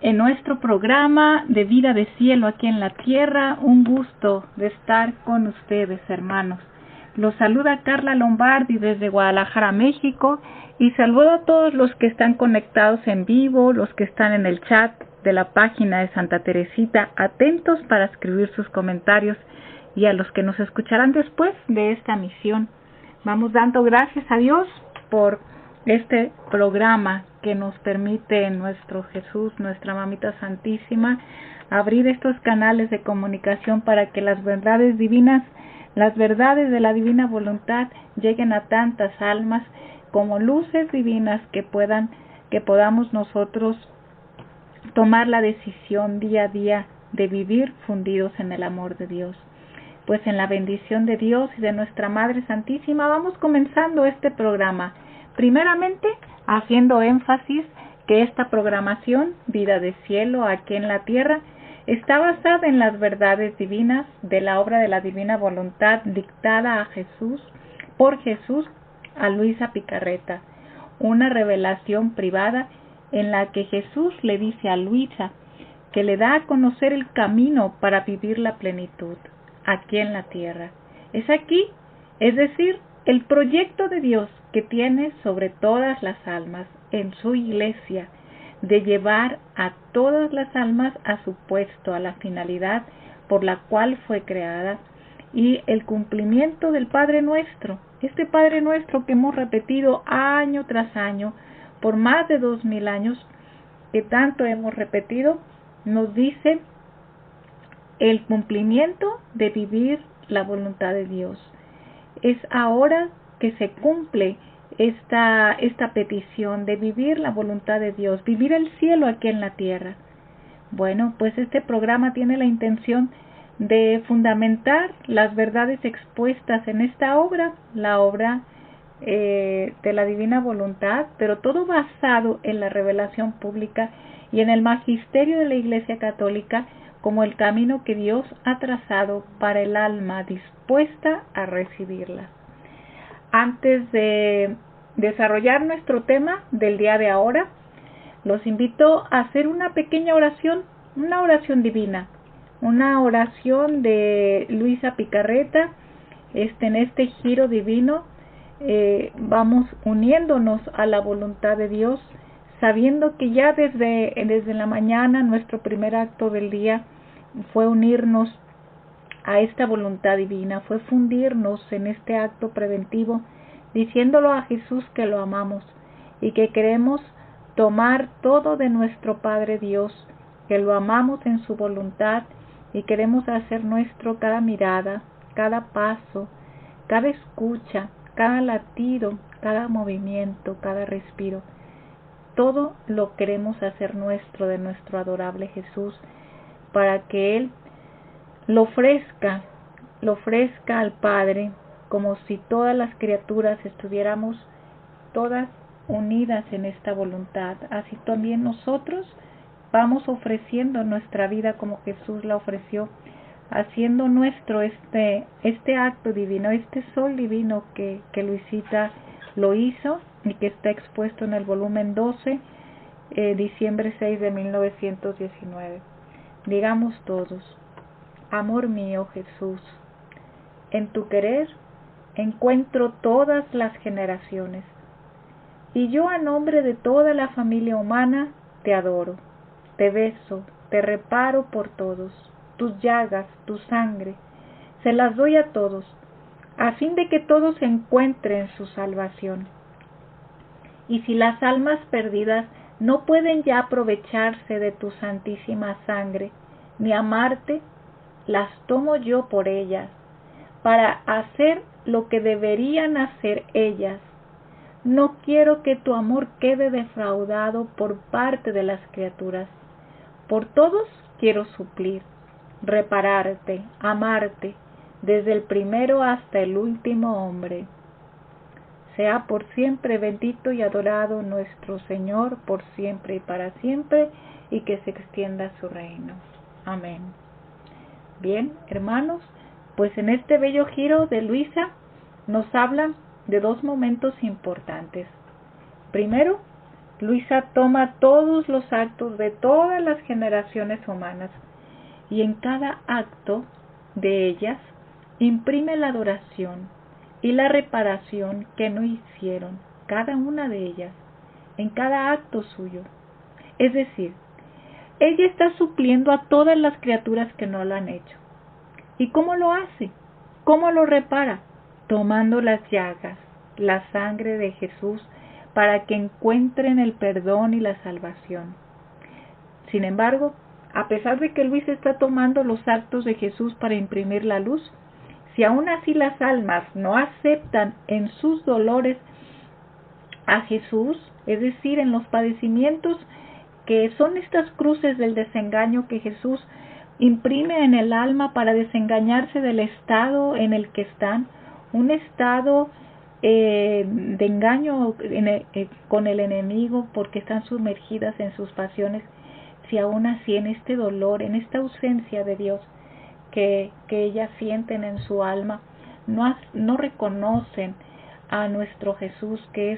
en nuestro programa de Vida de Cielo aquí en la Tierra. Un gusto de estar con ustedes, hermanos. Los saluda Carla Lombardi desde Guadalajara, México, y saludo a todos los que están conectados en vivo, los que están en el chat de la página de Santa Teresita, atentos para escribir sus comentarios, y a los que nos escucharán después de esta misión. Vamos dando gracias a Dios por este programa que nos permite nuestro Jesús, nuestra Mamita Santísima, abrir estos canales de comunicación para que las verdades divinas, las verdades de la divina voluntad lleguen a tantas almas como luces divinas que podamos nosotros tomar la decisión día a día de vivir fundidos en el amor de Dios. Pues en la bendición de Dios y de nuestra Madre Santísima vamos comenzando este programa. Primeramente, haciendo énfasis que esta programación, Vida de Cielo, aquí en la Tierra, está basada en las verdades divinas de la obra de la Divina Voluntad dictada a Jesús, por Jesús, a Luisa Picarreta, una revelación privada en la que Jesús le dice a Luisa que le da a conocer el camino para vivir la plenitud aquí en la Tierra. Es aquí, es decir, el proyecto de Dios que tiene sobre todas las almas en su iglesia, de llevar a todas las almas a su puesto, a la finalidad por la cual fue creada, y el cumplimiento del Padre Nuestro, este Padre Nuestro que hemos repetido año tras año, por más de 2000 años, que tanto hemos repetido, nos dice el cumplimiento de vivir la voluntad de Dios. Es ahora que se cumple esta petición de vivir la voluntad de Dios, vivir el cielo aquí en la tierra. Bueno, pues este programa tiene la intención de fundamentar las verdades expuestas en esta obra, la obra de la divina voluntad, pero todo basado en la revelación pública y en el magisterio de la Iglesia Católica como el camino que Dios ha trazado para el alma dispuesta a recibirla. Antes de desarrollar nuestro tema del día de ahora, los invito a hacer una pequeña oración, una oración divina, una oración de Luisa Picarreta. En este giro divino vamos uniéndonos a la voluntad de Dios, sabiendo que ya desde la mañana nuestro primer acto del día fue unirnos a esta voluntad divina, fue fundirnos en este acto preventivo, diciéndolo a Jesús que lo amamos y que queremos tomar todo de nuestro Padre Dios, que lo amamos en su voluntad y queremos hacer nuestro cada mirada, cada paso, cada escucha, cada latido, cada movimiento, cada respiro. Todo lo queremos hacer nuestro de nuestro adorable Jesús, para que Él lo ofrezca al Padre, como si todas las criaturas estuviéramos todas unidas en esta voluntad. Así también nosotros vamos ofreciendo nuestra vida como Jesús la ofreció, haciendo nuestro este acto divino, este sol divino que Luisita lo hizo y que está expuesto en el volumen 12, diciembre 6 de 1919. Digamos todos: amor mío Jesús, en tu querer encuentro todas las generaciones, y yo a nombre de toda la familia humana te adoro, te beso, te reparo por todos, tus llagas, tu sangre, se las doy a todos, a fin de que todos encuentren su salvación. Y si las almas perdidas no pueden ya aprovecharse de tu santísima sangre, ni amarte, las tomo yo por ellas, para hacer lo que deberían hacer ellas. No quiero que tu amor quede defraudado por parte de las criaturas. Por todos quiero suplir, repararte, amarte, desde el primero hasta el último hombre. Sea por siempre bendito y adorado nuestro Señor, por siempre y para siempre, y que se extienda su reino. Amén. Bien, hermanos, pues en este bello giro de Luisa nos habla de dos momentos importantes. Primero, Luisa toma todos los actos de todas las generaciones humanas y en cada acto de ellas imprime la adoración y la reparación que no hicieron, cada una de ellas, en cada acto suyo. Es decir, ella está supliendo a todas las criaturas que no lo han hecho. ¿Y cómo lo hace? ¿Cómo lo repara? Tomando las llagas, la sangre de Jesús, para que encuentren el perdón y la salvación. Sin embargo, a pesar de que Luisa está tomando los actos de Jesús para imprimir la luz, si aún así las almas no aceptan en sus dolores a Jesús, es decir, en los padecimientos que son estas cruces del desengaño que Jesús imprime en el alma para desengañarse del estado en el que están, un estado de engaño con el enemigo porque están sumergidas en sus pasiones. Si aún así en este dolor, en esta ausencia de Dios que ellas sienten en su alma, no reconocen a nuestro Jesús, que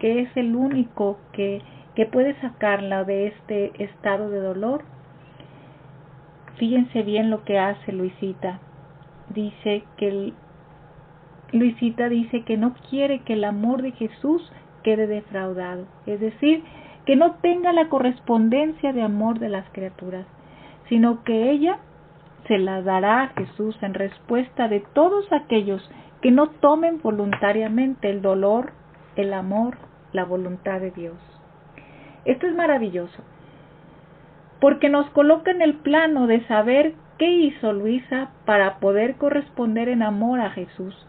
es el único que puede sacarla de este estado de dolor. Fíjense bien lo que hace Luisita. Luisita dice que no quiere que el amor de Jesús quede defraudado, es decir, que no tenga la correspondencia de amor de las criaturas, sino que ella se la dará a Jesús en respuesta de todos aquellos que no tomen voluntariamente el dolor, el amor, la voluntad de Dios. Esto es maravilloso, porque nos coloca en el plano de saber qué hizo Luisa para poder corresponder en amor a Jesús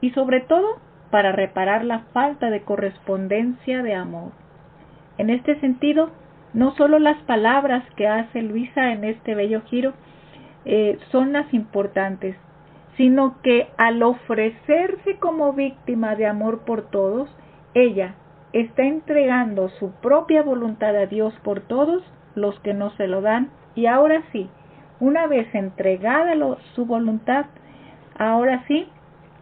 y sobre todo para reparar la falta de correspondencia de amor. En este sentido, no solo las palabras que hace Luisa en este bello giro son las importantes, sino que al ofrecerse como víctima de amor por todos, ella está entregando su propia voluntad a Dios por todos los que no se lo dan, y ahora sí, una vez entregada su voluntad, ahora sí,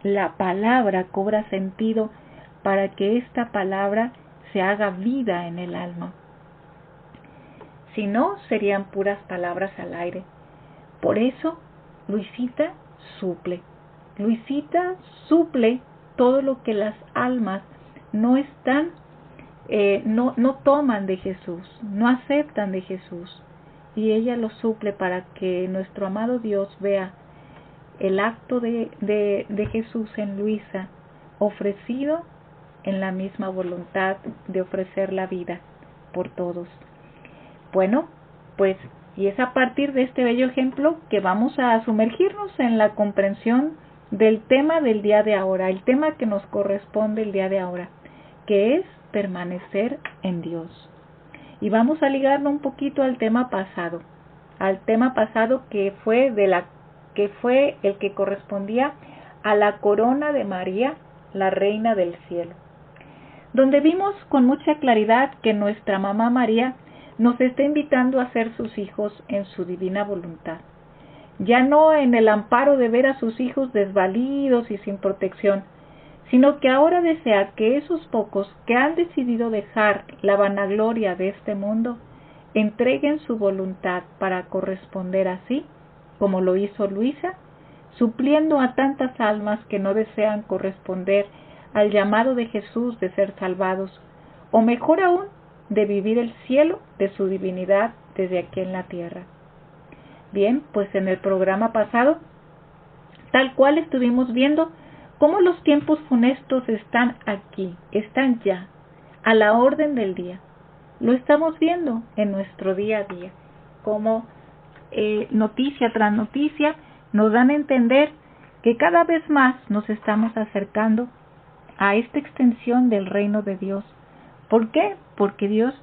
la palabra cobra sentido para que esta palabra se haga vida en el alma. Si no, serían puras palabras al aire. Por eso, Luisita suple. Luisita suple todo lo que las almas no están, no toman de Jesús, no aceptan de Jesús. Y ella lo suple para que nuestro amado Dios vea el acto de Jesús en Luisa, ofrecido en la misma voluntad de ofrecer la vida por todos. Bueno, pues, y es a partir de este bello ejemplo que vamos a sumergirnos en la comprensión del tema del día de ahora, el tema que nos corresponde el día de ahora, que es permanecer en Dios. Y vamos a ligarlo un poquito al tema pasado que fue el que correspondía a la corona de María, la Reina del Cielo, donde vimos con mucha claridad que nuestra mamá María nos está invitando a ser sus hijos en su divina voluntad, ya no en el amparo de ver a sus hijos desvalidos y sin protección, sino que ahora desea que esos pocos que han decidido dejar la vanagloria de este mundo entreguen su voluntad para corresponder así, como lo hizo Luisa, supliendo a tantas almas que no desean corresponder al llamado de Jesús de ser salvados, o mejor aún, de vivir el cielo de su divinidad desde aquí en la tierra. Bien, pues en el programa pasado, tal cual estuvimos viendo cómo los tiempos funestos están aquí, están ya, a la orden del día. Lo estamos viendo en nuestro día a día, como noticia tras noticia nos dan a entender que cada vez más nos estamos acercando a esta extensión del reino de Dios. ¿Por qué? Porque Dios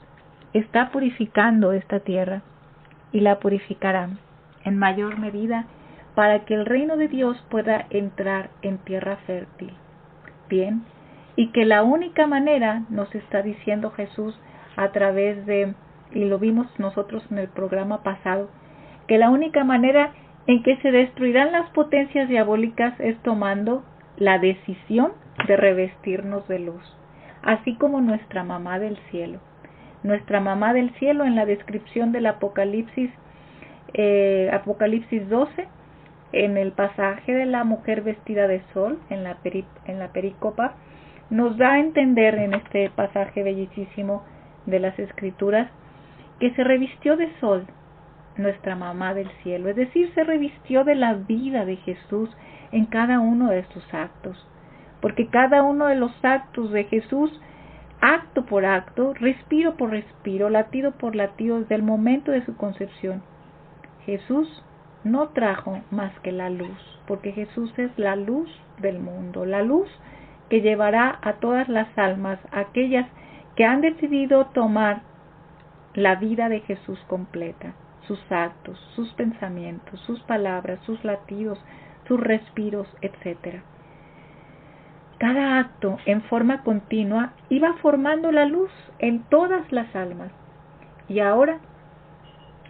está purificando esta tierra y la purificará en mayor medida para que el reino de Dios pueda entrar en tierra fértil. Bien, y que la única manera, nos está diciendo Jesús a través de, y lo vimos nosotros en el programa pasado, que la única manera en que se destruirán las potencias diabólicas es tomando la decisión de revestirnos de luz, así como nuestra mamá del cielo. nuestra mamá del cielo, en la descripción del Apocalipsis 12, en el pasaje de la mujer vestida de sol, en la perícopa, nos da a entender en este pasaje bellísimo de las Escrituras que se revistió de sol nuestra mamá del cielo, es decir, se revistió de la vida de Jesús en cada uno de sus actos, porque cada uno de los actos de Jesús, acto por acto, respiro por respiro, latido por latido, desde el momento de su concepción, Jesús no trajo más que la luz, porque Jesús es la luz del mundo, la luz que llevará a todas las almas, aquellas que han decidido tomar la vida de Jesús completa, sus actos, sus pensamientos, sus palabras, sus latidos, sus respiros, etc. Cada acto en forma continua iba formando la luz en todas las almas. Y ahora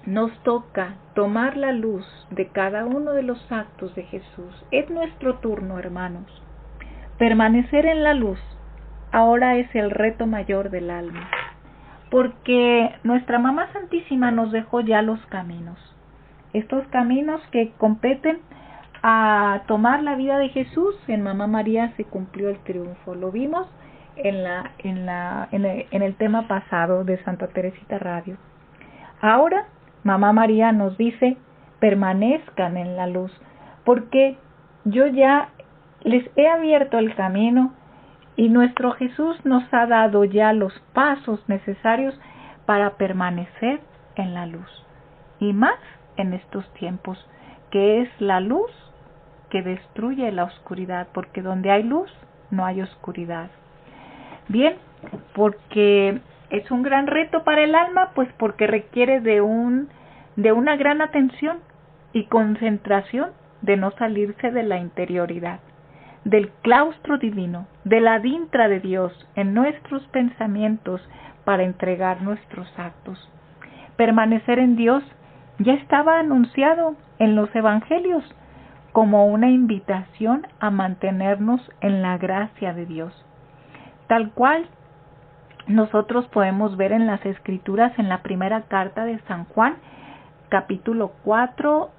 nos toca tomar la luz de cada uno de los actos de Jesús. Es nuestro turno, hermanos. Permanecer en la luz ahora es el reto mayor del alma, porque nuestra Mamá Santísima nos dejó ya los caminos. Estos caminos que competen a tomar la vida de Jesús. En Mamá María se cumplió el triunfo. Lo vimos en el tema pasado de Santa Teresita Radio. Ahora Mamá María nos dice: permanezcan en la luz, porque yo ya les he abierto el camino y nuestro Jesús nos ha dado ya los pasos necesarios para permanecer en la luz. Y más en estos tiempos, que es la luz que destruye la oscuridad, porque donde hay luz no hay oscuridad. Bien, porque es un gran reto para el alma, pues porque requiere de una gran atención y concentración de no salirse de la interioridad, del claustro divino, de la dintra de Dios en nuestros pensamientos para entregar nuestros actos. Permanecer en Dios ya estaba anunciado en los evangelios como una invitación a mantenernos en la gracia de Dios, tal cual nosotros podemos ver en las Escrituras, en la primera carta de San Juan, capítulo 4,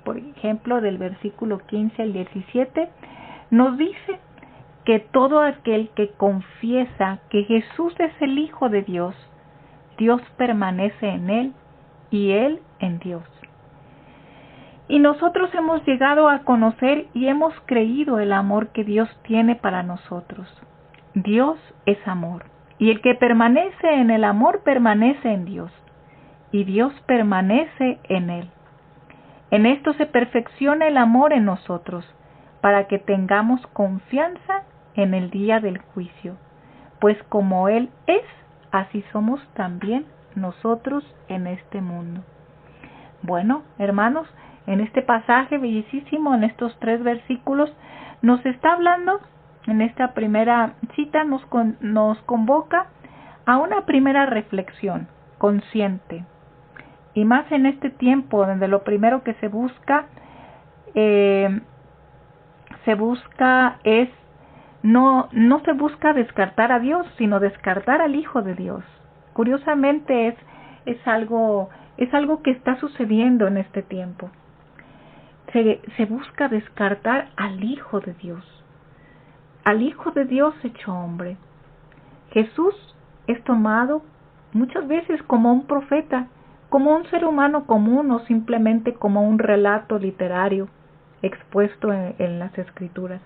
por ejemplo, del versículo 15 al 17, nos dice que todo aquel que confiesa que Jesús es el Hijo de Dios, Dios permanece en él y él en Dios. Y nosotros hemos llegado a conocer y hemos creído el amor que Dios tiene para nosotros. Dios es amor, y el que permanece en el amor permanece en Dios, y Dios permanece en él. En esto se perfecciona el amor en nosotros, para que tengamos confianza en el día del juicio, pues como Él es, así somos también nosotros en este mundo. Bueno, hermanos, en este pasaje bellísimo, en estos 3 versículos, nos está hablando, en esta primera cita nos convoca a una primera reflexión consciente, y más en este tiempo donde lo primero que se busca es no se busca descartar a Dios, sino descartar al Hijo de Dios. Curiosamente es algo que está sucediendo en este tiempo. Se busca descartar al Hijo de Dios hecho hombre. Jesús es tomado muchas veces como un profeta, como un ser humano común o simplemente como un relato literario expuesto en las Escrituras.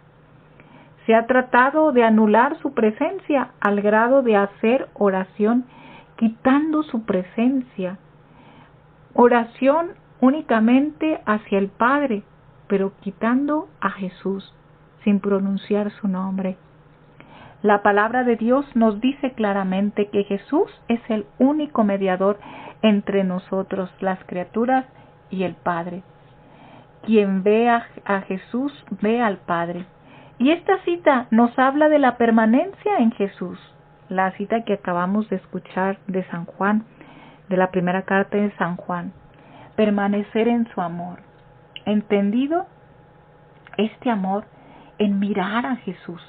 Se ha tratado de anular su presencia al grado de hacer oración quitando su presencia. Oración únicamente hacia el Padre, pero quitando a Jesús sin pronunciar su nombre. La palabra de Dios nos dice claramente que Jesús es el único mediador entre nosotros, las criaturas, y el Padre. Quien ve a Jesús ve al Padre. Y esta cita nos habla de la permanencia en Jesús. La cita que acabamos de escuchar de San Juan, de la primera carta de San Juan. Permanecer en su amor. ¿Entendido? Este amor en mirar a Jesús.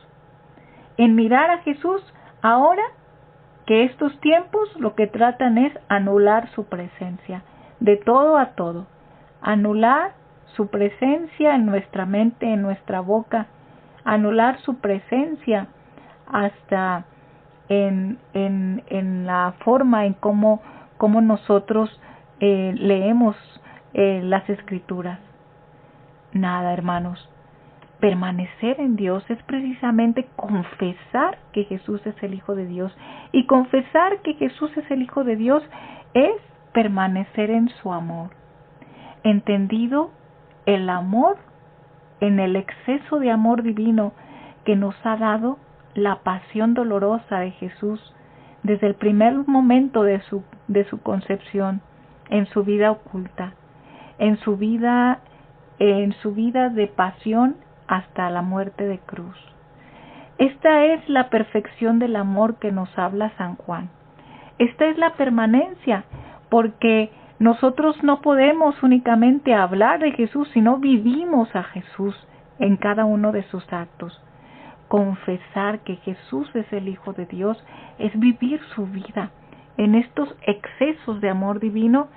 En mirar a Jesús ahora que estos tiempos lo que tratan es anular su presencia, de todo a todo, anular su presencia en nuestra mente, en nuestra boca, anular su presencia hasta en la forma en cómo nosotros leemos las Escrituras. Nada, hermanos. Permanecer en Dios es precisamente confesar que Jesús es el Hijo de Dios. Y confesar que Jesús es el Hijo de Dios es permanecer en su amor. Entendido el amor en el exceso de amor divino que nos ha dado la pasión dolorosa de Jesús desde el primer momento de su concepción, en su vida oculta, en su vida de pasión hasta la muerte de cruz. Esta es la perfección del amor que nos habla San Juan. Esta es la permanencia, porque nosotros no podemos únicamente hablar de Jesús, sino vivimos a Jesús en cada uno de sus actos. Confesar que Jesús es el Hijo de Dios es vivir su vida en estos excesos de amor divino.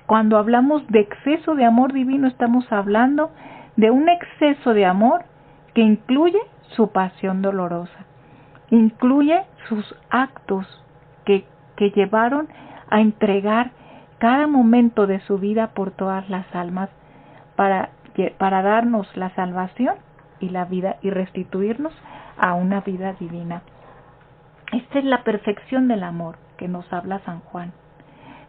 Cuando hablamos de exceso de amor divino, estamos hablando de un exceso de amor que incluye su pasión dolorosa, incluye sus actos que llevaron a entregar cada momento de su vida por todas las almas para darnos la salvación y la vida y restituirnos a una vida divina. Esta es la perfección del amor que nos habla San Juan.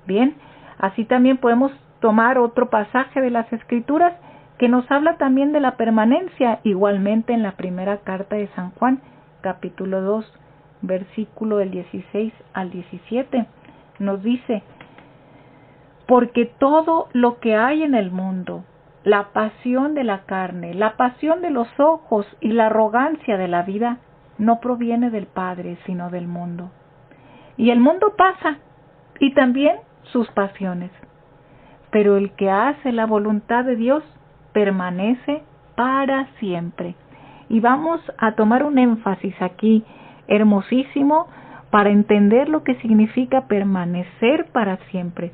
Bien, así también podemos tomar otro pasaje de las Escrituras que nos habla también de la permanencia, igualmente en la primera carta de San Juan, capítulo 2, versículo del 16 al 17, nos dice: porque todo lo que hay en el mundo, la pasión de la carne, la pasión de los ojos y la arrogancia de la vida, no proviene del Padre, sino del mundo. Y el mundo pasa, y también sus pasiones. Pero el que hace la voluntad de Dios permanece para siempre. Y vamos a tomar un énfasis aquí hermosísimo para entender lo que significa permanecer para siempre.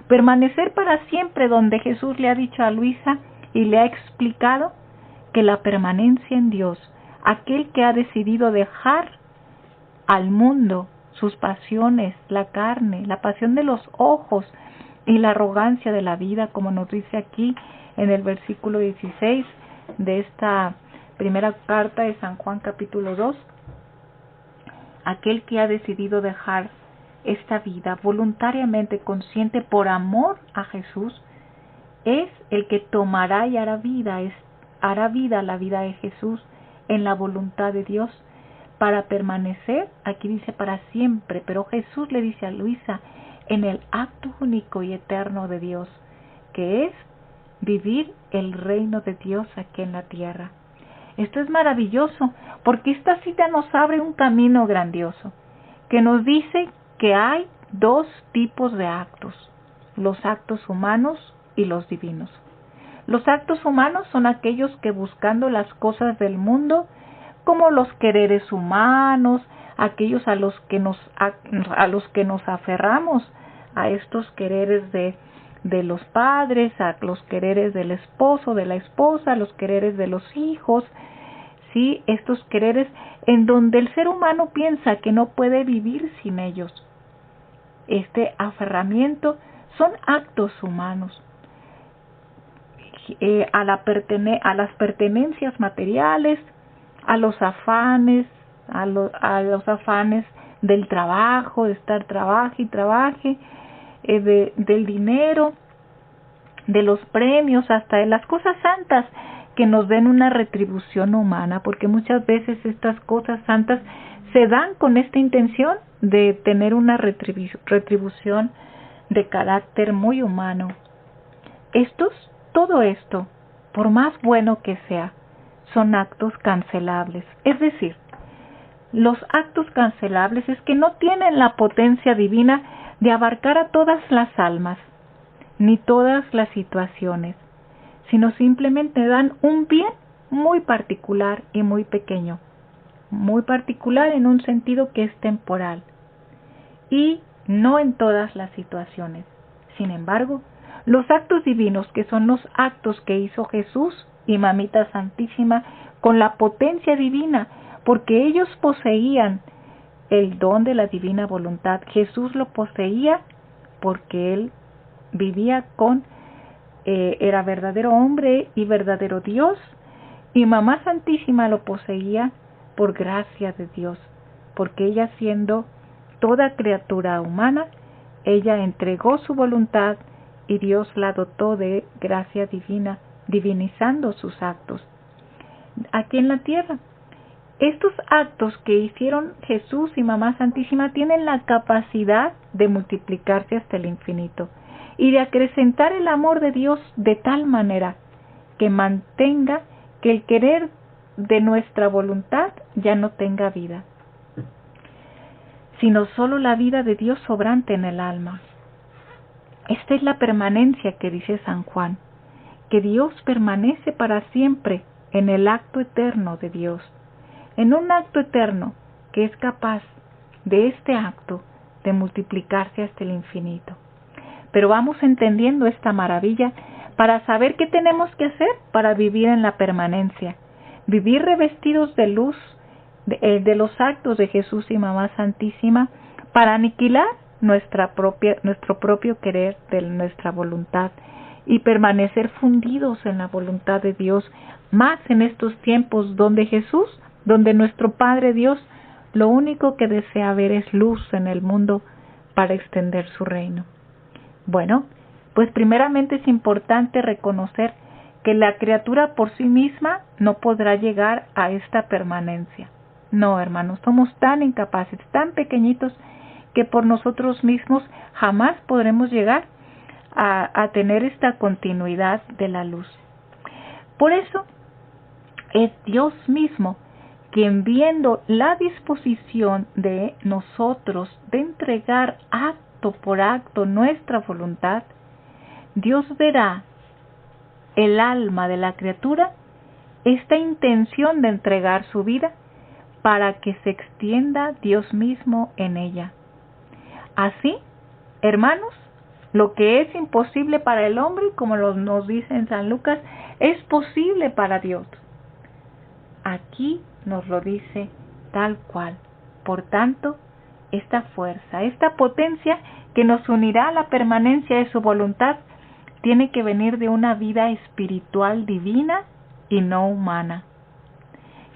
Permanecer para siempre, donde Jesús le ha dicho a Luisa y le ha explicado que la permanencia en Dios, aquel que ha decidido dejar al mundo sus pasiones, la carne, la pasión de los ojos y la arrogancia de la vida, como nos dice aquí en el versículo 16 de esta primera carta de San Juan capítulo 2, aquel que ha decidido dejar esta vida voluntariamente, consciente, por amor a Jesús, es el que tomará y hará vida la vida de Jesús en la voluntad de Dios para permanecer, aquí dice para siempre, pero Jesús le dice a Luisa, en el acto único y eterno de Dios, que es vivir el reino de Dios aquí en la tierra. Esto es maravilloso, porque esta cita nos abre un camino grandioso, que nos dice que hay dos tipos de actos, los actos humanos y los divinos. Los actos humanos son aquellos que, buscando las cosas del mundo, como los quereres humanos, aquellos a los que nos aferramos, a estos quereres de los padres, a los quereres del esposo, de la esposa, a los quereres de los hijos, ¿sí? Estos quereres en donde el ser humano piensa que no puede vivir sin ellos. Este aferramiento son actos humanos. A las pertenencias materiales, a los afanes, a los afanes del trabajo, de estar trabaje, del dinero, de los premios, hasta de las cosas santas que nos den una retribución humana, porque muchas veces estas cosas santas se dan con esta intención de tener una retribución de carácter muy humano. Todo esto, por más bueno que sea, son actos cancelables. Es decir, los actos cancelables es que no tienen la potencia divina de abarcar a todas las almas, ni todas las situaciones, sino simplemente dan un bien muy particular y muy pequeño, muy particular en un sentido que es temporal. y no en todas las situaciones. Sin embargo, los actos divinos, que son los actos que hizo Jesús y Mamita Santísima con la potencia divina, porque ellos poseían el don de la divina voluntad. Jesús lo poseía porque él vivía era verdadero hombre y verdadero Dios, y Mamá Santísima lo poseía por gracia de Dios, porque ella, siendo toda criatura humana, ella entregó su voluntad y Dios la dotó de gracia divina, divinizando sus actos aquí en la tierra. Estos actos que hicieron Jesús y Mamá Santísima tienen la capacidad de multiplicarse hasta el infinito y de acrecentar el amor de Dios de tal manera que mantenga que el querer de nuestra voluntad ya no tenga vida, sino solo la vida de Dios sobrante en el alma. Esta es la permanencia que dice San Juan, que Dios permanece para siempre en el acto eterno de Dios, en un acto eterno que es capaz de este acto de multiplicarse hasta el infinito. Pero vamos entendiendo esta maravilla para saber qué tenemos que hacer para vivir en la permanencia, vivir revestidos de luz de los actos de Jesús y Mamá Santísima, para aniquilar nuestro propio querer de nuestra voluntad y permanecer fundidos en la voluntad de Dios, más en estos tiempos donde nuestro Padre Dios lo único que desea ver es luz en el mundo para extender su reino. Bueno, pues primeramente es importante reconocer que la criatura por sí misma no podrá llegar a esta permanencia. No, hermanos, somos tan incapaces, tan pequeñitos, que por nosotros mismos jamás podremos llegar a tener esta continuidad de la luz. Por eso es Dios mismo quien, viendo la disposición de nosotros de entregar acto por acto nuestra voluntad, Dios verá el alma de la criatura esta intención de entregar su vida para que se extienda Dios mismo en ella. Así, hermanos, lo que es imposible para el hombre, como nos dice en San Lucas, es posible para Dios. Aquí nos lo dice tal cual. Por tanto, esta fuerza, esta potencia que nos unirá a la permanencia de su voluntad, tiene que venir de una vida espiritual divina y no humana.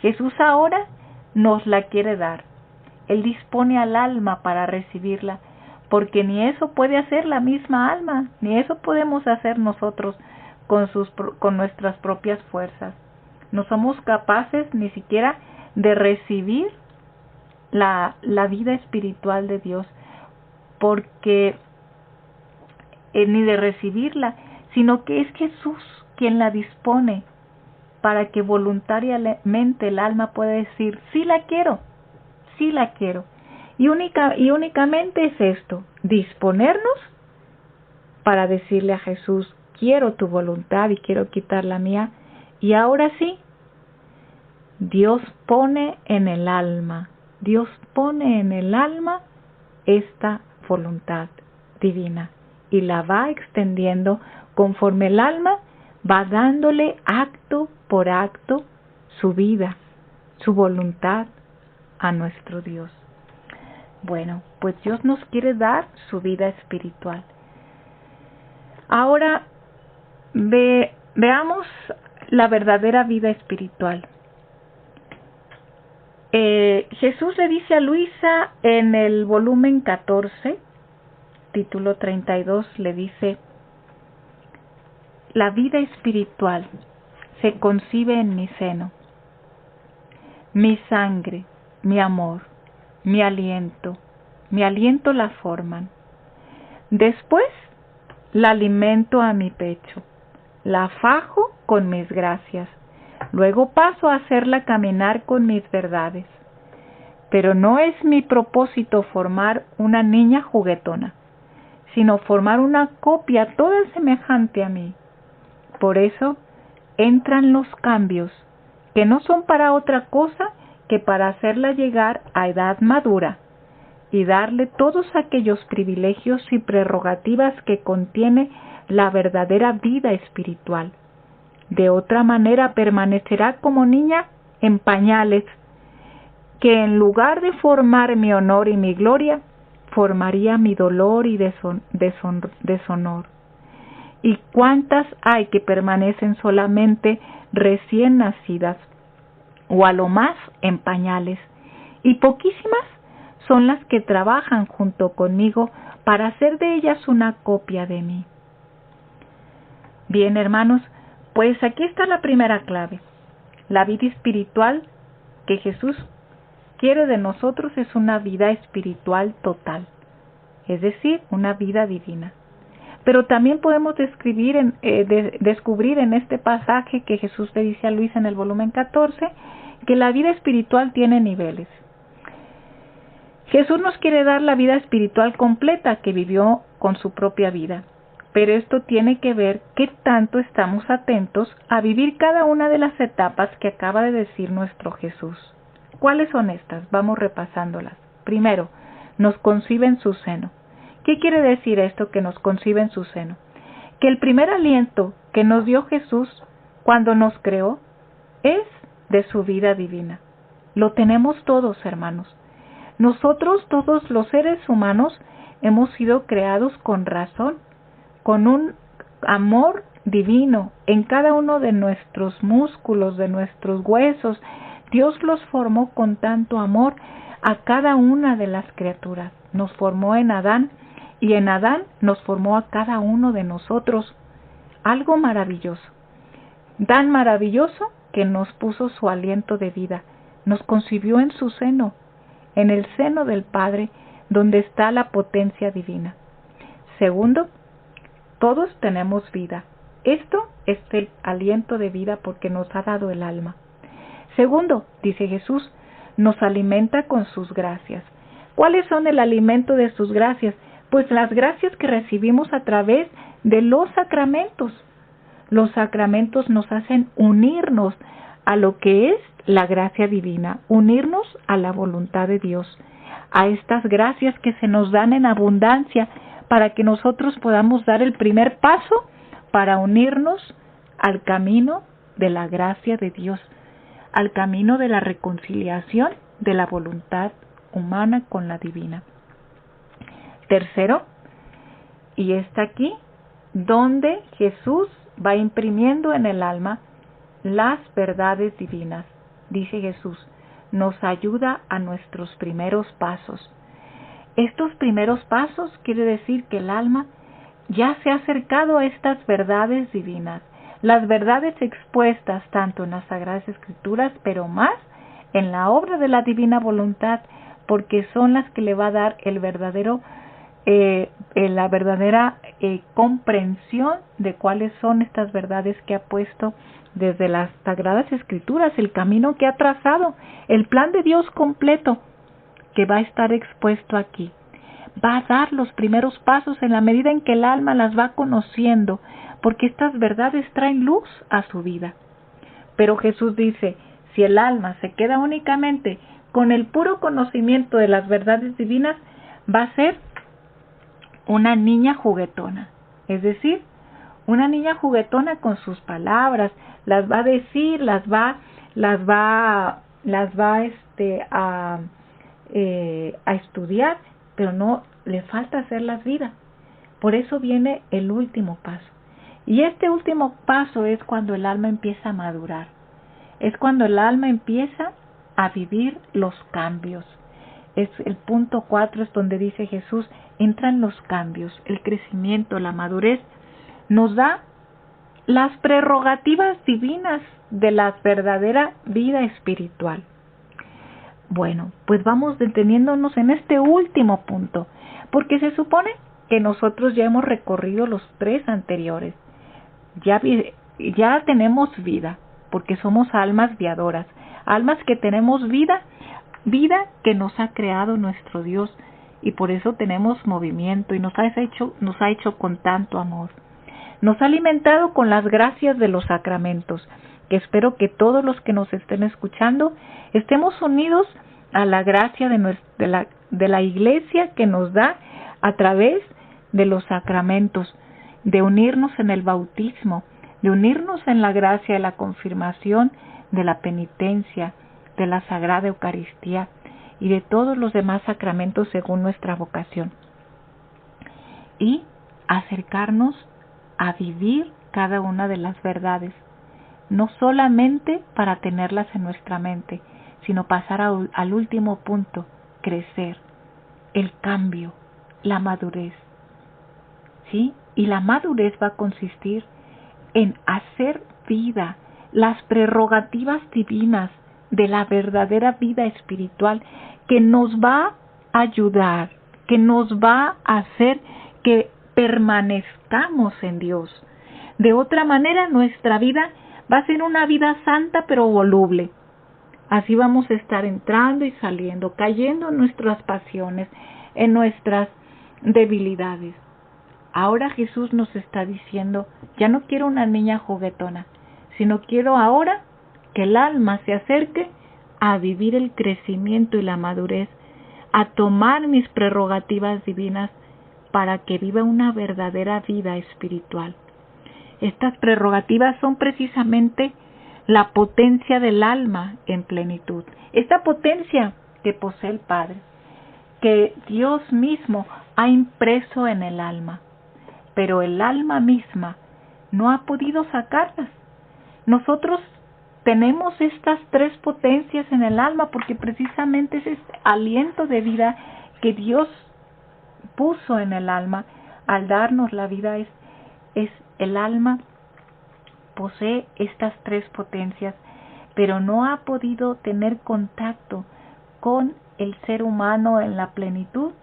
Jesús ahora nos la quiere dar. Él dispone al alma para recibirla, porque ni eso puede hacer la misma alma, ni eso podemos hacer nosotros con nuestras propias fuerzas. No somos capaces ni siquiera de recibir la vida espiritual de Dios, porque ni de recibirla, sino que es Jesús quien la dispone para que voluntariamente el alma pueda decir, sí la quiero, sí la quiero. Y únicamente es esto, disponernos para decirle a Jesús, quiero tu voluntad y quiero quitar la mía. Y ahora sí, Dios pone en el alma esta voluntad divina y la va extendiendo conforme el alma va dándole acto por acto su vida, su voluntad a nuestro Dios. Bueno, pues Dios nos quiere dar su vida espiritual. Ahora veamos la verdadera vida espiritual. Jesús le dice a Luisa en el volumen 14, título 32, le dice: la vida espiritual se concibe en mi seno. Mi sangre, mi amor, mi aliento la forman. Después la alimento a mi pecho, la fajo con mis gracias, luego paso a hacerla caminar con mis verdades. Pero no es mi propósito formar una niña juguetona, sino formar una copia toda semejante a mí. Por eso entran los cambios, que no son para otra cosa que para hacerla llegar a edad madura, y darle todos aquellos privilegios y prerrogativas que contiene la verdadera vida espiritual. De otra manera permanecerá como niña en pañales, que en lugar de formar mi honor y mi gloria, formaría mi dolor y deshonor. ¿Y cuántas hay que permanecen solamente recién nacidas, o a lo más en pañales? Y poquísimas son las que trabajan junto conmigo para hacer de ellas una copia de mí. Bien, hermanos, pues aquí está la primera clave. La vida espiritual que Jesús quiere de nosotros es una vida espiritual total, es decir, una vida divina. Pero también podemos descubrir en este pasaje que Jesús le dice a Luisa en el volumen 14, que la vida espiritual tiene niveles. Jesús nos quiere dar la vida espiritual completa que vivió con su propia vida, pero esto tiene que ver qué tanto estamos atentos a vivir cada una de las etapas que acaba de decir nuestro Jesús. ¿Cuáles son estas? Vamos repasándolas. Primero, nos concibe en su seno. ¿Qué quiere decir esto, que nos concibe en su seno? Que el primer aliento que nos dio Jesús cuando nos creó es de su vida divina. Lo tenemos todos, hermanos. Nosotros, todos los seres humanos, hemos sido creados con razón, con un amor divino en cada uno de nuestros músculos, de nuestros huesos. Dios los formó con tanto amor a cada una de las criaturas. Nos formó en Adán, y en Adán nos formó a cada uno de nosotros. Algo maravilloso, tan maravilloso que nos puso su aliento de vida, nos concibió en su seno, en el seno del Padre, donde está la potencia divina. Segundo, todos tenemos vida. Esto es el aliento de vida porque nos ha dado el alma. Segundo, dice Jesús, nos alimenta con sus gracias. ¿Cuáles son el alimento de sus gracias? Pues las gracias que recibimos a través de los sacramentos. Los sacramentos nos hacen unirnos a lo que es la gracia divina, unirnos a la voluntad de Dios, a estas gracias que se nos dan en abundancia para que nosotros podamos dar el primer paso para unirnos al camino de la gracia de Dios, al camino de la reconciliación de la voluntad humana con la divina. Tercero, y está aquí, donde Jesús va imprimiendo en el alma las verdades divinas. Dice Jesús, nos ayuda a nuestros primeros pasos. Estos primeros pasos quiere decir que el alma ya se ha acercado a estas verdades divinas, las verdades expuestas tanto en las Sagradas Escrituras, pero más en la obra de la divina voluntad, porque son las que le va a dar la verdadera comprensión de cuáles son estas verdades que ha puesto desde las Sagradas Escrituras, el camino que ha trazado, el plan de Dios completo que va a estar expuesto aquí. Va a dar los primeros pasos en la medida en que el alma las va conociendo, porque estas verdades traen luz a su vida. Pero Jesús dice, si el alma se queda únicamente con el puro conocimiento de las verdades divinas, va a ser una niña juguetona, es decir, una niña juguetona con sus palabras, las va a decir, las va a estudiar, pero no le falta hacerlas vida. Por eso viene el último paso. Y este último paso es cuando el alma empieza a madurar. Es cuando el alma empieza a vivir los cambios. Es el punto 4, es donde dice Jesús, entran los cambios, el crecimiento, la madurez. Nos da las prerrogativas divinas de la verdadera vida espiritual. Bueno, pues vamos deteniéndonos en este último punto, porque se supone que nosotros ya hemos recorrido los 3 anteriores. Ya tenemos vida, porque somos almas viadoras, almas que tenemos vida que nos ha creado nuestro Dios, y por eso tenemos movimiento y nos ha hecho con tanto amor. Nos ha alimentado con las gracias de los sacramentos, que espero que todos los que nos estén escuchando estemos unidos a la gracia de la Iglesia que nos da a través de los sacramentos, de unirnos en el bautismo, de unirnos en la gracia de la confirmación, de la penitencia, de la Sagrada Eucaristía y de todos los demás sacramentos según nuestra vocación. Y acercarnos a vivir cada una de las verdades, no solamente para tenerlas en nuestra mente, sino pasar al último punto, crecer, el cambio, la madurez. ¿Sí? Y la madurez va a consistir en hacer vida las prerrogativas divinas de la verdadera vida espiritual que nos va a ayudar, que nos va a hacer que permanezcamos en Dios. De otra manera, nuestra vida va a ser una vida santa pero voluble. Así vamos a estar entrando y saliendo, cayendo en nuestras pasiones, en nuestras debilidades. Ahora Jesús nos está diciendo, ya no quiero una niña juguetona, sino quiero ahora que el alma se acerque a vivir el crecimiento y la madurez, a tomar mis prerrogativas divinas para que viva una verdadera vida espiritual. Estas prerrogativas son precisamente la potencia del alma en plenitud. Esta potencia que posee el Padre, que Dios mismo ha impreso en el alma, pero el alma misma no ha podido sacarlas. Nosotros tenemos estas tres potencias en el alma porque precisamente es este aliento de vida que Dios puso en el alma al darnos la vida. Es el alma posee estas tres potencias, pero no ha podido tener contacto con el ser humano en la plenitud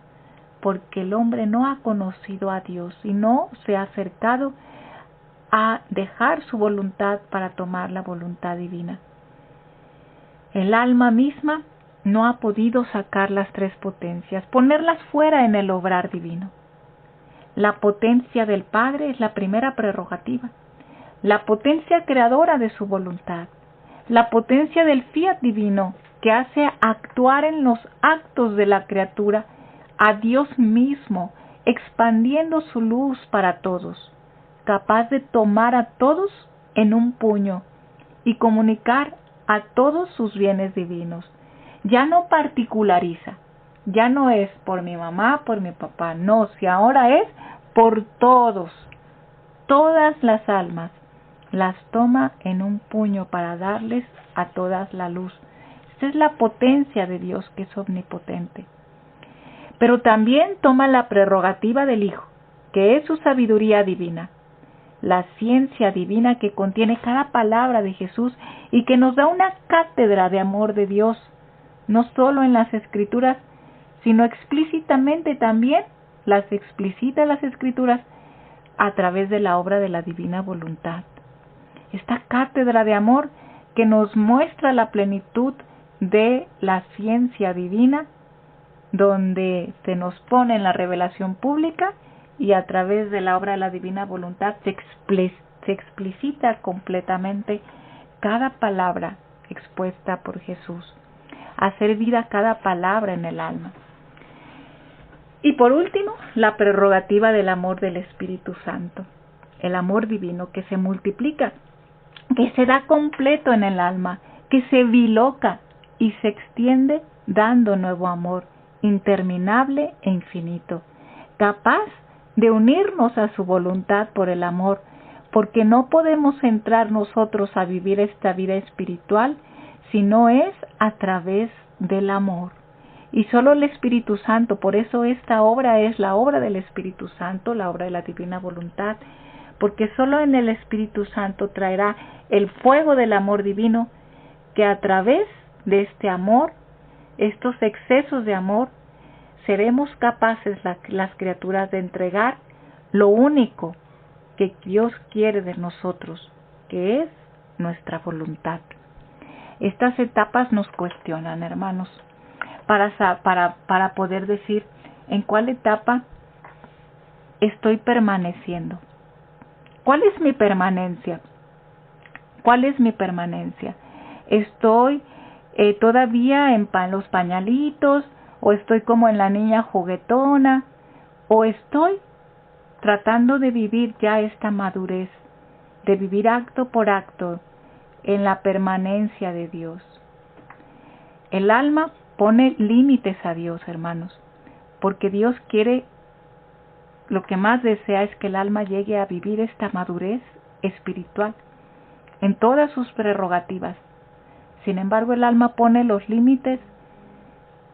porque el hombre no ha conocido a Dios y no se ha acercado a dejar su voluntad para tomar la voluntad divina. El alma misma no ha podido sacar las tres potencias, ponerlas fuera en el obrar divino. La potencia del Padre es la primera prerrogativa, la potencia creadora de su voluntad, la potencia del fiat divino que hace actuar en los actos de la criatura a Dios mismo, expandiendo su luz para todos, capaz de tomar a todos en un puño y comunicar a todos sus bienes divinos. Ya no particulariza, ya no es por mi mamá, por mi papá, no, si ahora es por todos, todas las almas, las toma en un puño para darles a todas la luz. Esta es la potencia de Dios que es omnipotente. Pero también toma la prerrogativa del Hijo, que es su sabiduría divina, la ciencia divina que contiene cada palabra de Jesús y que nos da una cátedra de amor de Dios, no solo en las Escrituras, sino explícitamente también las explicita las Escrituras a través de la obra de la divina voluntad. Esta cátedra de amor que nos muestra la plenitud de la ciencia divina, donde se nos pone en la revelación pública y a través de la obra de la divina voluntad se explicita completamente cada palabra expuesta por Jesús, hacer vida cada palabra en el alma. Y por último, la prerrogativa del amor del Espíritu Santo, el amor divino que se multiplica, que se da completo en el alma, que se biloca y se extiende dando nuevo amor, interminable e infinito, capaz de unirnos a su voluntad por el amor, porque no podemos entrar nosotros a vivir esta vida espiritual si no es a través del amor. Y solo el Espíritu Santo, por eso esta obra es la obra del Espíritu Santo, la obra de la divina voluntad, porque solo en el Espíritu Santo traerá el fuego del amor divino, que a través de este amor, estos excesos de amor, seremos capaces las criaturas de entregar lo único que Dios quiere de nosotros, que es nuestra voluntad. Estas etapas nos cuestionan, hermanos, para poder decir en cuál etapa estoy permaneciendo. ¿Cuál es mi permanencia? ¿Cuál es mi permanencia? ¿Estoy todavía en los pañalitos, o estoy como en la niña juguetona, o estoy tratando de vivir ya esta madurez, de vivir acto por acto en la permanencia de Dios. El alma pone límites a Dios, hermanos, porque Dios quiere, lo que más desea es que el alma llegue a vivir esta madurez espiritual en todas sus prerrogativas. Sin embargo, el alma pone los límites,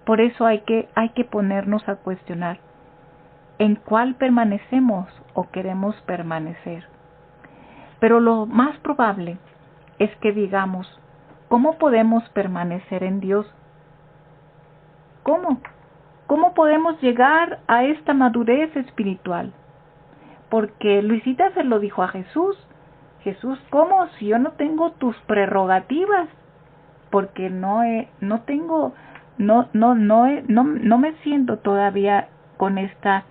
por eso hay que ponernos a cuestionar en cuál permanecemos o queremos permanecer. Pero lo más probable es que digamos, ¿cómo podemos permanecer en Dios? ¿Cómo? ¿Cómo podemos llegar a esta madurez espiritual? Porque Luisita se lo dijo a Jesús. Jesús, ¿cómo? Si yo no tengo tus prerrogativas, porque no me siento todavía con esta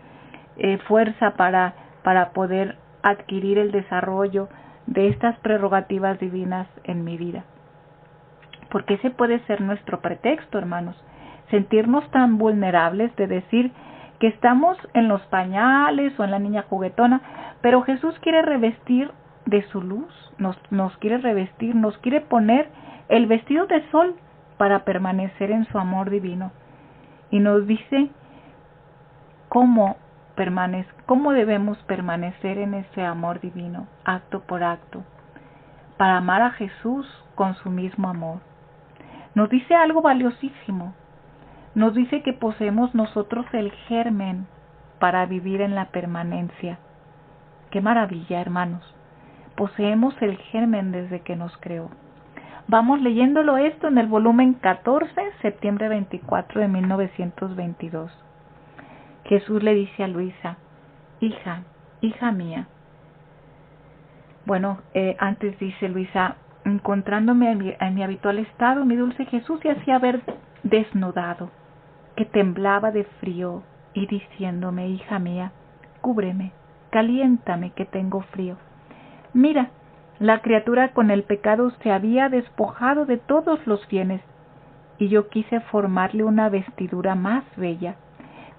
fuerza para poder adquirir el desarrollo de estas prerrogativas divinas en mi vida. Porque ese puede ser nuestro pretexto, hermanos, sentirnos tan vulnerables de decir que estamos en los pañales o en la niña juguetona, pero Jesús quiere revestir de su luz, nos quiere revestir, nos quiere poner el vestido de sol para permanecer en su amor divino. Y nos dice cómo debemos permanecer en ese amor divino, acto por acto, para amar a Jesús con su mismo amor. Nos dice algo valiosísimo. Nos dice que poseemos nosotros el germen para vivir en la permanencia. ¡Qué maravilla, hermanos! Poseemos el germen desde que nos creó. Vamos leyéndolo esto en el volumen 14, septiembre 24 de 1922. Jesús le dice a Luisa, hija mía. Bueno, antes dice Luisa, encontrándome en mi habitual estado, mi dulce Jesús se hacía ver desnudado, que temblaba de frío y diciéndome, hija mía, cúbreme, caliéntame que tengo frío. Mira, la criatura con el pecado se había despojado de todos los bienes, y yo quise formarle una vestidura más bella,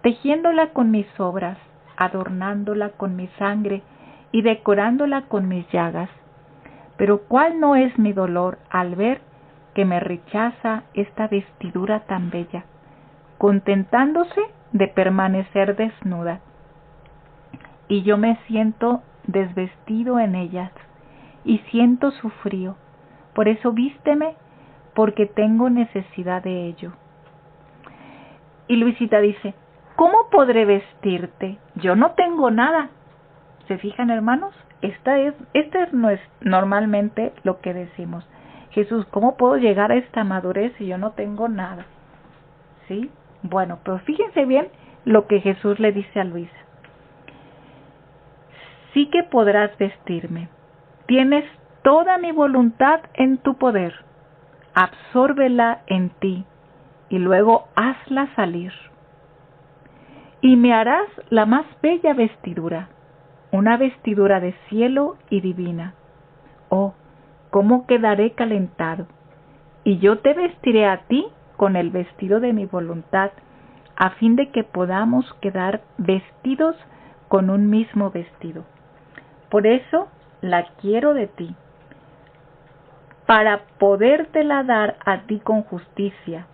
tejiéndola con mis obras, adornándola con mi sangre y decorándola con mis llagas. Pero ¿cuál no es mi dolor al ver que me rechaza esta vestidura tan bella, contentándose de permanecer desnuda? Y yo me siento desvestido en ellas, y siento su frío. Por eso vísteme, porque tengo necesidad de ello. Y Luisita dice, ¿cómo podré vestirte? Yo no tengo nada. ¿Se fijan, hermanos? Esta es normalmente lo que decimos. Jesús, ¿cómo puedo llegar a esta madurez si yo no tengo nada? ¿Sí? Bueno, pero fíjense bien lo que Jesús le dice a Luisa. Sí que podrás vestirme. Tienes toda mi voluntad en tu poder. Absórbela en ti y luego hazla salir. Y me harás la más bella vestidura, una vestidura de cielo y divina. Oh, cómo quedaré calentado. Y yo te vestiré a ti con el vestido de mi voluntad, a fin de que podamos quedar vestidos con un mismo vestido. Por eso la quiero de ti, para podértela dar a ti con justicia.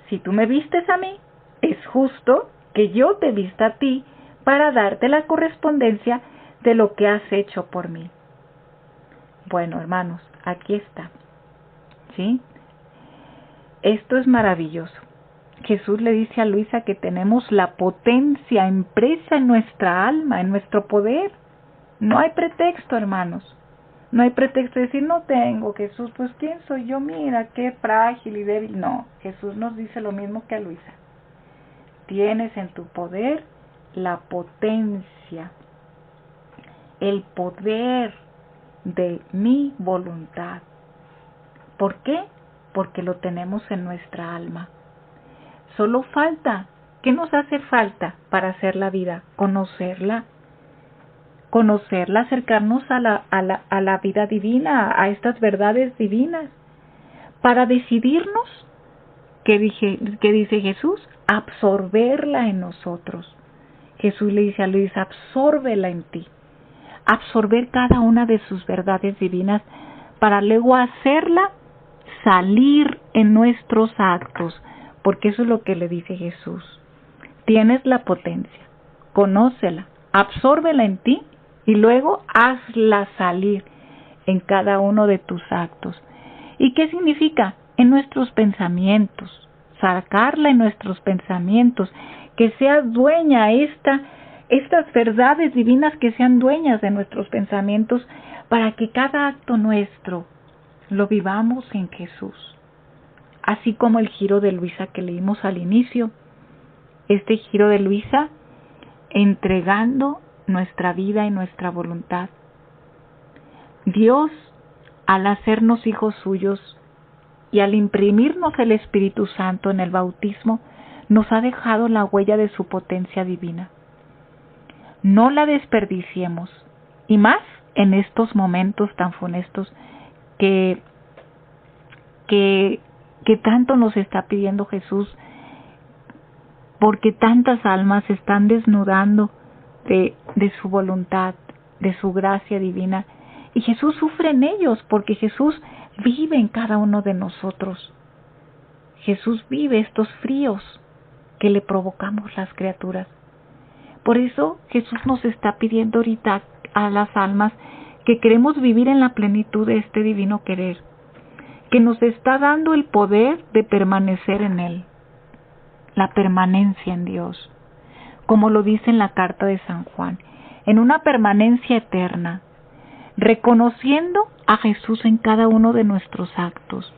Si tú me vistes a mí, es justo que yo te vista a ti para darte la correspondencia de lo que has hecho por mí. Bueno, hermanos, aquí está. ¿Sí? Esto es maravilloso. Jesús le dice a Luisa que tenemos la potencia impresa en nuestra alma, en nuestro poder. No hay pretexto, hermanos. No hay pretexto de decir, no tengo, Jesús, pues ¿quién soy yo? Mira, qué frágil y débil. No, Jesús nos dice lo mismo que a Luisa. Tienes en tu poder la potencia, el poder de mi voluntad. ¿Por qué? Porque lo tenemos en nuestra alma. Solo falta, ¿qué nos hace falta para hacer la vida? Conocerla, acercarnos a la vida divina, a estas verdades divinas, para decidirnos, ¿qué dice Jesús? Absorberla en nosotros. Jesús le dice a Luis, absórbela en ti. Absorber cada una de sus verdades divinas para luego hacerla salir en nuestros actos, porque eso es lo que le dice Jesús. Tienes la potencia, conócela, absórbela en ti y luego hazla salir en cada uno de tus actos. ¿Y qué significa? En nuestros pensamientos, sacarla en nuestros pensamientos, que sea dueña estas verdades divinas, que sean dueñas de nuestros pensamientos, para que cada acto nuestro lo vivamos en Jesús. Así como el giro de Luisa que leímos al inicio, este giro de Luisa entregando nuestra vida y nuestra voluntad. Dios, al hacernos hijos suyos y al imprimirnos el Espíritu Santo en el bautismo, nos ha dejado la huella de su potencia divina. No la desperdiciemos, y más en estos momentos tan funestos que tanto nos está pidiendo Jesús, porque tantas almas se están desnudando de su voluntad, de su gracia divina, y Jesús sufre en ellos, porque Jesús vive en cada uno de nosotros. Jesús vive estos fríos que le provocamos las criaturas. Por eso Jesús nos está pidiendo ahorita a las almas que queremos vivir en la plenitud de este divino querer, que nos está dando el poder de permanecer en Él, la permanencia en Dios, como lo dice en la carta de San Juan, en una permanencia eterna, reconociendo a Jesús en cada uno de nuestros actos.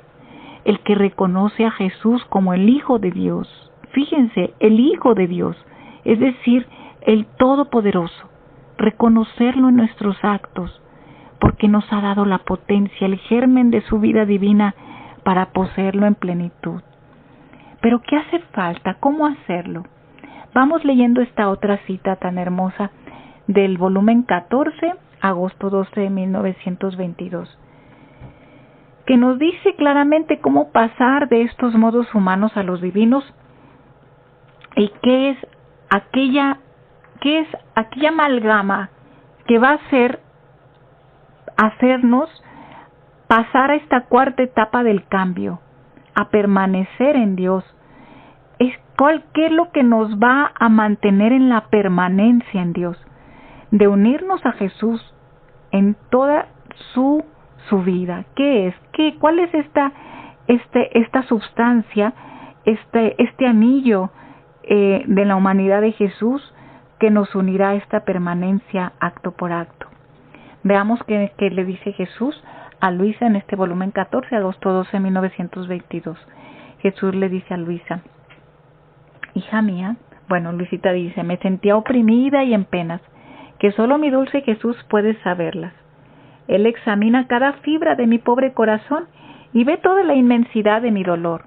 El que reconoce a Jesús como el Hijo de Dios, fíjense, el Hijo de Dios, es decir, el Todopoderoso, reconocerlo en nuestros actos, porque nos ha dado la potencia, el germen de su vida divina para poseerlo en plenitud. Pero ¿qué hace falta? ¿Cómo hacerlo? Vamos leyendo esta otra cita tan hermosa del volumen 14, agosto 12 de 1922, que nos dice claramente cómo pasar de estos modos humanos a los divinos y qué es aquella amalgama que va a hacernos pasar a esta cuarta etapa del cambio, a permanecer en Dios. ¿Qué es lo que nos va a mantener en la permanencia en Dios? De unirnos a Jesús en toda su vida. ¿Qué es? ¿Cuál es esta sustancia, este anillo de la humanidad de Jesús que nos unirá a esta permanencia acto por acto? Veamos qué le dice Jesús a Luisa en este volumen 14, agosto 12, 1922. Jesús le dice a Luisa: hija mía, Luisita dice, me sentía oprimida y en penas, que solo mi dulce Jesús puede saberlas. Él examina cada fibra de mi pobre corazón y ve toda la inmensidad de mi dolor,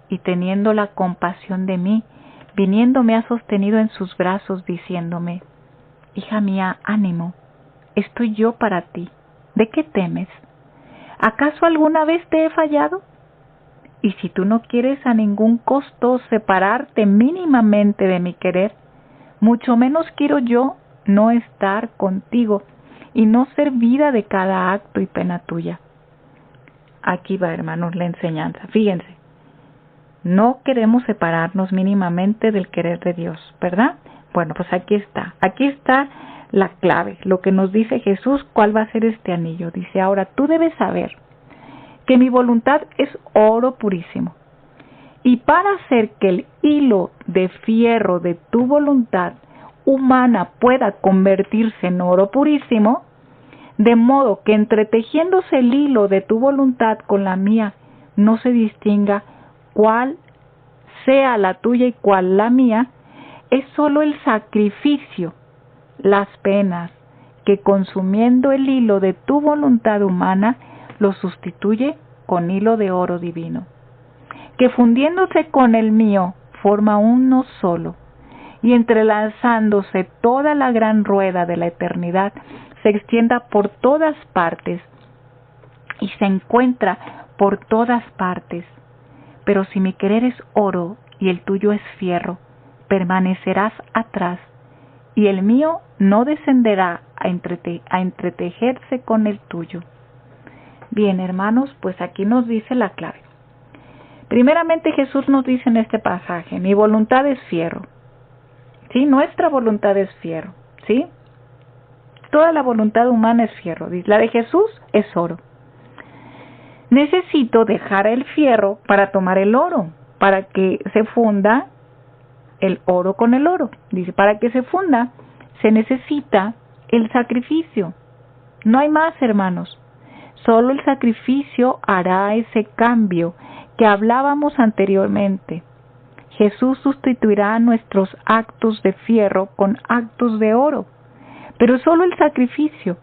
y teniendo la compasión de mí, viniendo me ha sostenido en sus brazos, diciéndome: hija mía, ánimo, estoy yo para ti. ¿De qué temes? ¿Acaso alguna vez te he fallado? Y si tú no quieres a ningún costo separarte mínimamente de mi querer, mucho menos quiero yo no estar contigo y no ser vida de cada acto y pena tuya. Aquí va, hermanos, la enseñanza. Fíjense, no queremos separarnos mínimamente del querer de Dios, ¿verdad? Bueno, pues aquí está la clave, lo que nos dice Jesús, cuál va a ser este anillo. Dice: ahora tú debes saber que mi voluntad es oro purísimo, y para hacer que el hilo de fierro de tu voluntad humana pueda convertirse en oro purísimo, de modo que entretejiéndose el hilo de tu voluntad con la mía, no se distinga cuál sea la tuya y cuál la mía, es solo el sacrificio, las penas, que consumiendo el hilo de tu voluntad humana, lo sustituye con hilo de oro divino, que fundiéndose con el mío forma uno solo, y entrelazándose toda la gran rueda de la eternidad se extienda por todas partes, y se encuentra por todas partes. Pero si mi querer es oro y el tuyo es fierro, permanecerás atrás, y el mío no descenderá a entretejerse con el tuyo. Bien, hermanos, pues aquí nos dice la clave. Primeramente Jesús nos dice en este pasaje, mi voluntad es fierro. ¿Sí? Nuestra voluntad es fierro. ¿Sí? Toda la voluntad humana es fierro. La de Jesús es oro. Necesito dejar el fierro para tomar el oro, para que se funda el oro con el oro. Dice, para que se funda, se necesita el sacrificio. No hay más, hermanos. Solo el sacrificio hará ese cambio que hablábamos anteriormente. Jesús sustituirá nuestros actos de fierro con actos de oro, pero solo el sacrificio.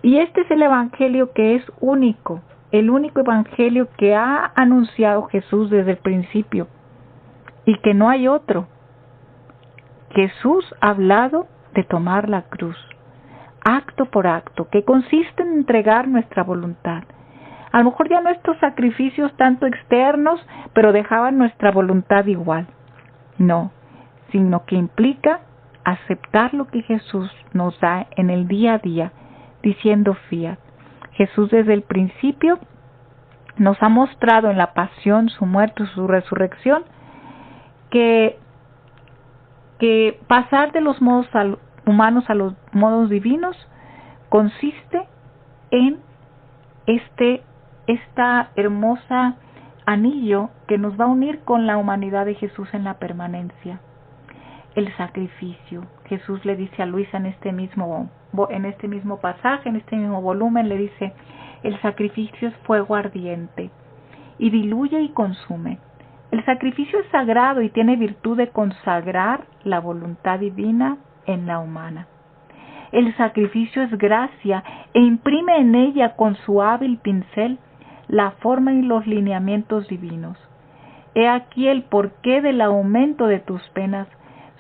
Y este es el evangelio que es único, el único evangelio que ha anunciado Jesús desde el principio y que no hay otro. Jesús ha hablado de tomar la cruz, acto por acto, que consiste en entregar nuestra voluntad. A lo mejor ya nuestros sacrificios tanto externos, pero dejaban nuestra voluntad igual. No, sino que implica aceptar lo que Jesús nos da en el día a día, diciendo fiat. Jesús desde el principio nos ha mostrado en la pasión, su muerte, su resurrección, que pasar de los modos humanos a los modos divinos consiste en esta hermosa anillo que nos va a unir con la humanidad de Jesús en la permanencia. El sacrificio. Jesús le dice a Luisa en este mismo pasaje, en este mismo volumen, le dice, el sacrificio es fuego ardiente y diluye y consume. El sacrificio es sagrado y tiene virtud de consagrar la voluntad divina en la humana. El sacrificio es gracia e imprime en ella con su hábil pincel la forma y los lineamientos divinos. He aquí el porqué del aumento de tus penas.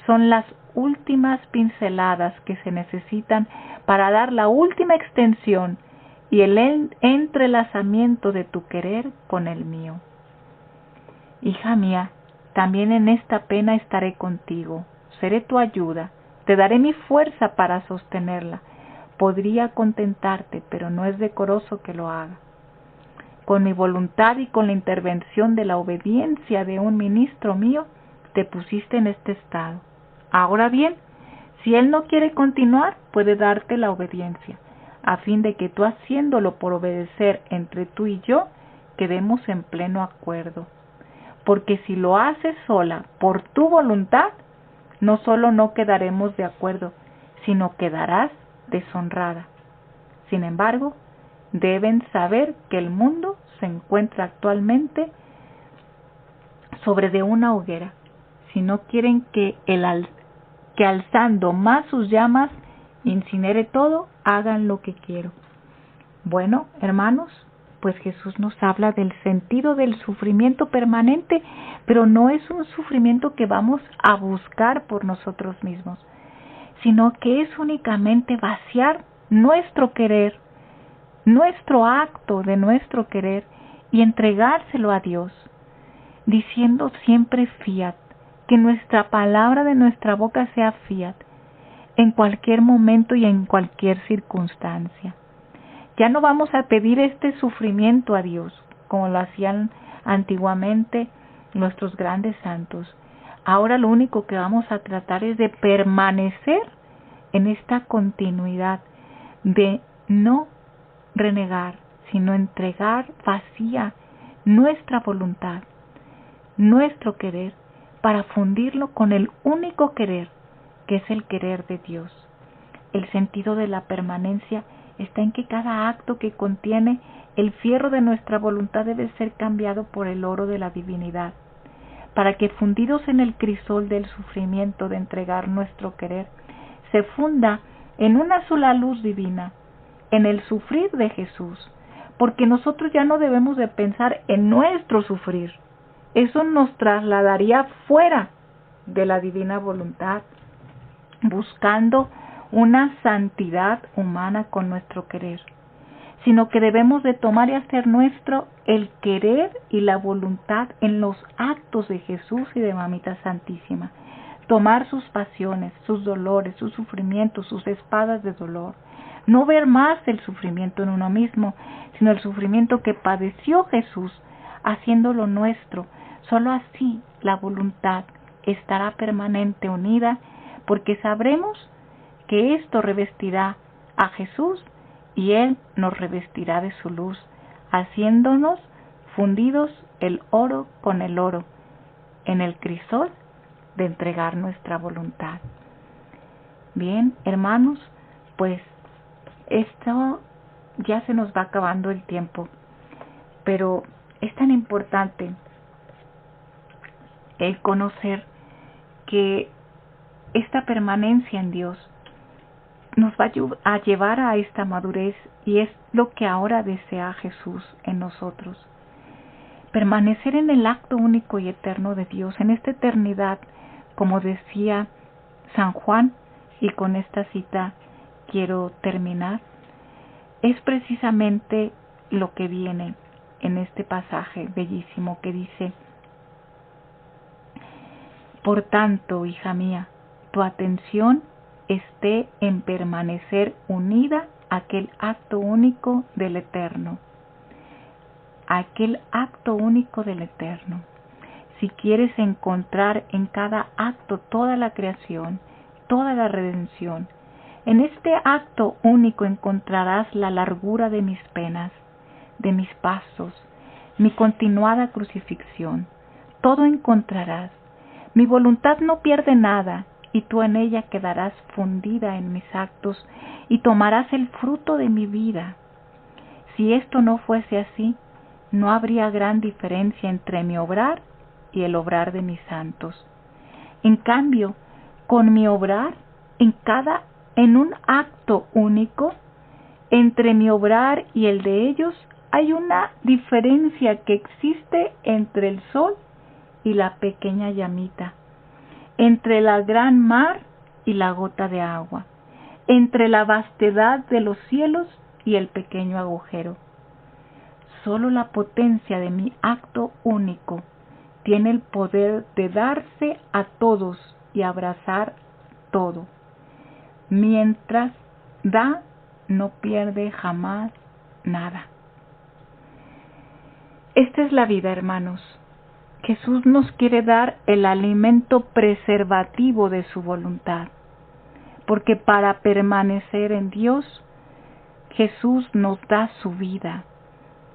Son las últimas pinceladas que se necesitan para dar la última extensión y el entrelazamiento de tu querer con el mío. Hija mía, también en esta pena estaré contigo, seré tu ayuda, te daré mi fuerza para sostenerla. Podría contentarte, pero no es decoroso que lo haga. Con mi voluntad y con la intervención de la obediencia de un ministro mío, te pusiste en este estado. Ahora bien, si él no quiere continuar, puede darte la obediencia, a fin de que tú haciéndolo por obedecer entre tú y yo, quedemos en pleno acuerdo. Porque si lo haces sola, por tu voluntad, no solo no quedaremos de acuerdo, sino quedarás deshonrada. Sin embargo, deben saber que el mundo se encuentra actualmente sobre de una hoguera. Si no quieren que alzando más sus llamas incinere todo, hagan lo que quiero. Bueno, hermanos, pues Jesús nos habla del sentido del sufrimiento permanente, pero no es un sufrimiento que vamos a buscar por nosotros mismos, sino que es únicamente vaciar nuestro querer, nuestro acto de nuestro querer y entregárselo a Dios, diciendo siempre fiat, que nuestra palabra de nuestra boca sea fiat, en cualquier momento y en cualquier circunstancia. Ya no vamos a pedir este sufrimiento a Dios, como lo hacían antiguamente nuestros grandes santos. Ahora lo único que vamos a tratar es de permanecer en esta continuidad, de no renegar, sino entregar vacía nuestra voluntad, nuestro querer, para fundirlo con el único querer, que es el querer de Dios. El sentido de la permanencia está en que cada acto que contiene el fierro de nuestra voluntad debe ser cambiado por el oro de la divinidad, para que fundidos en el crisol del sufrimiento de entregar nuestro querer, se funda en una sola luz divina, en el sufrir de Jesús, porque nosotros ya no debemos de pensar en nuestro sufrir. Eso nos trasladaría fuera de la divina voluntad, buscando una santidad humana con nuestro querer, sino que debemos de tomar y hacer nuestro el querer y la voluntad en los actos de Jesús y de Mamita Santísima. Tomar sus pasiones, sus dolores, sus sufrimientos, sus espadas de dolor. No ver más el sufrimiento en uno mismo, sino el sufrimiento que padeció Jesús, haciéndolo nuestro. Solo así la voluntad estará permanente unida, porque sabremos que esto revestirá a Jesús y Él nos revestirá de su luz, haciéndonos fundidos el oro con el oro, en el crisol de entregar nuestra voluntad. Bien, hermanos, pues esto ya se nos va acabando el tiempo, pero es tan importante el conocer que esta permanencia en Dios nos va a llevar a esta madurez, y es lo que ahora desea Jesús en nosotros. Permanecer en el acto único y eterno de Dios, en esta eternidad, como decía San Juan, y con esta cita quiero terminar, es precisamente lo que viene en este pasaje bellísimo que dice: por tanto, hija mía, tu atención esté en permanecer unida a aquel acto único del Eterno. Aquel acto único del Eterno. Si quieres encontrar en cada acto toda la creación, toda la redención, en este acto único encontrarás la largura de mis penas, de mis pasos, mi continuada crucifixión. Todo encontrarás. Mi voluntad no pierde nada, y tú en ella quedarás fundida en mis actos y tomarás el fruto de mi vida. Si esto no fuese así, no habría gran diferencia entre mi obrar y el obrar de mis santos. En cambio, con mi obrar, en un acto único, entre mi obrar y el de ellos, hay una diferencia que existe entre el sol y la pequeña llamita, entre la gran mar y la gota de agua, entre la vastedad de los cielos y el pequeño agujero. Solo la potencia de mi acto único tiene el poder de darse a todos y abrazar todo. Mientras da, no pierde jamás nada. Esta es la vida, hermanos. Jesús nos quiere dar el alimento preservativo de su voluntad, porque para permanecer en Dios, Jesús nos da su vida.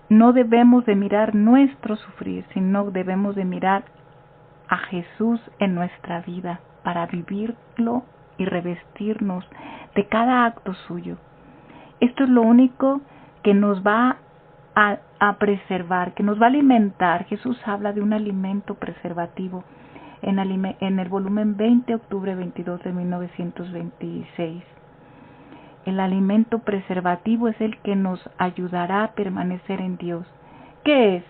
No debemos de mirar nuestro sufrir, sino debemos de mirar a Jesús en nuestra vida para vivirlo y revestirnos de cada acto suyo. Esto es lo único que nos va a preservar, que nos va a alimentar. Jesús habla de un alimento preservativo en el volumen 20, octubre 22 de 1926. El alimento preservativo es el que nos ayudará a permanecer en Dios. ¿Qué es?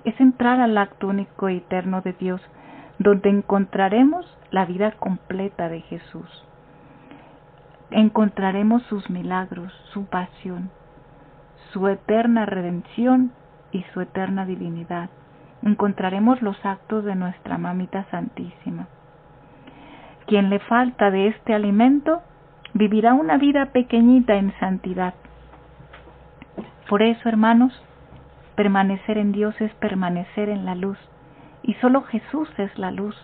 Es entrar al acto único y eterno de Dios, donde encontraremos la vida completa de Jesús. Encontraremos sus milagros, su pasión, su eterna redención y su eterna divinidad. Encontraremos los actos de nuestra Mamita Santísima. Quien le falta de este alimento, vivirá una vida pequeñita en santidad. Por eso, hermanos, permanecer en Dios es permanecer en la luz, y solo Jesús es la luz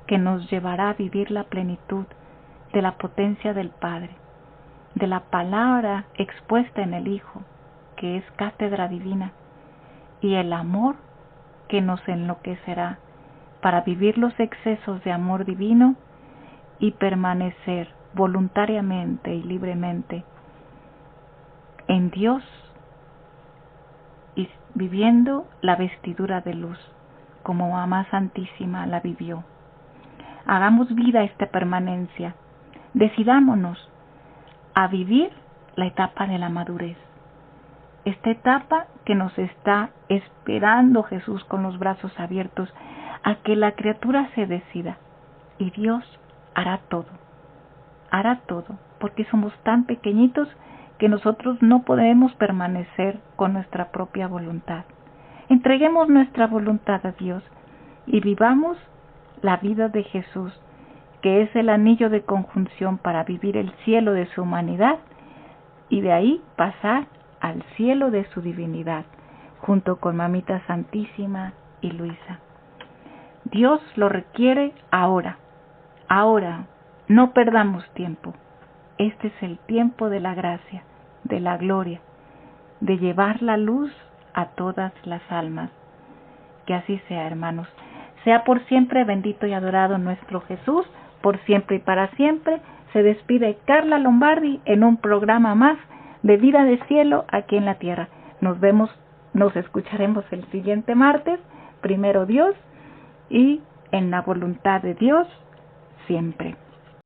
que nos llevará a vivir la plenitud de la potencia del Padre, de la palabra expuesta en el Hijo, que es cátedra divina, y el amor que nos enloquecerá para vivir los excesos de amor divino y permanecer voluntariamente y libremente en Dios y viviendo la vestidura de luz, como Mamá Santísima la vivió. Hagamos vida a esta permanencia. Decidámonos a vivir la etapa de la madurez. Esta etapa que nos está esperando Jesús con los brazos abiertos a que la criatura se decida. Y Dios hará todo, porque somos tan pequeñitos que nosotros no podemos permanecer con nuestra propia voluntad. Entreguemos nuestra voluntad a Dios y vivamos la vida de Jesús, que es el anillo de conjunción para vivir el cielo de su humanidad y de ahí pasar al cielo de su divinidad, junto con Mamita Santísima y Luisa. Dios lo requiere ahora, no perdamos tiempo. Este es el tiempo de la gracia, de la gloria, de llevar la luz a todas las almas. Que así sea, hermanos. Sea por siempre bendito y adorado nuestro Jesús, por siempre y para siempre. Se despide Carla Lombardi en un programa más de Vida de Cielo aquí en la Tierra. Nos escucharemos el siguiente martes, primero Dios, y en la voluntad de Dios siempre.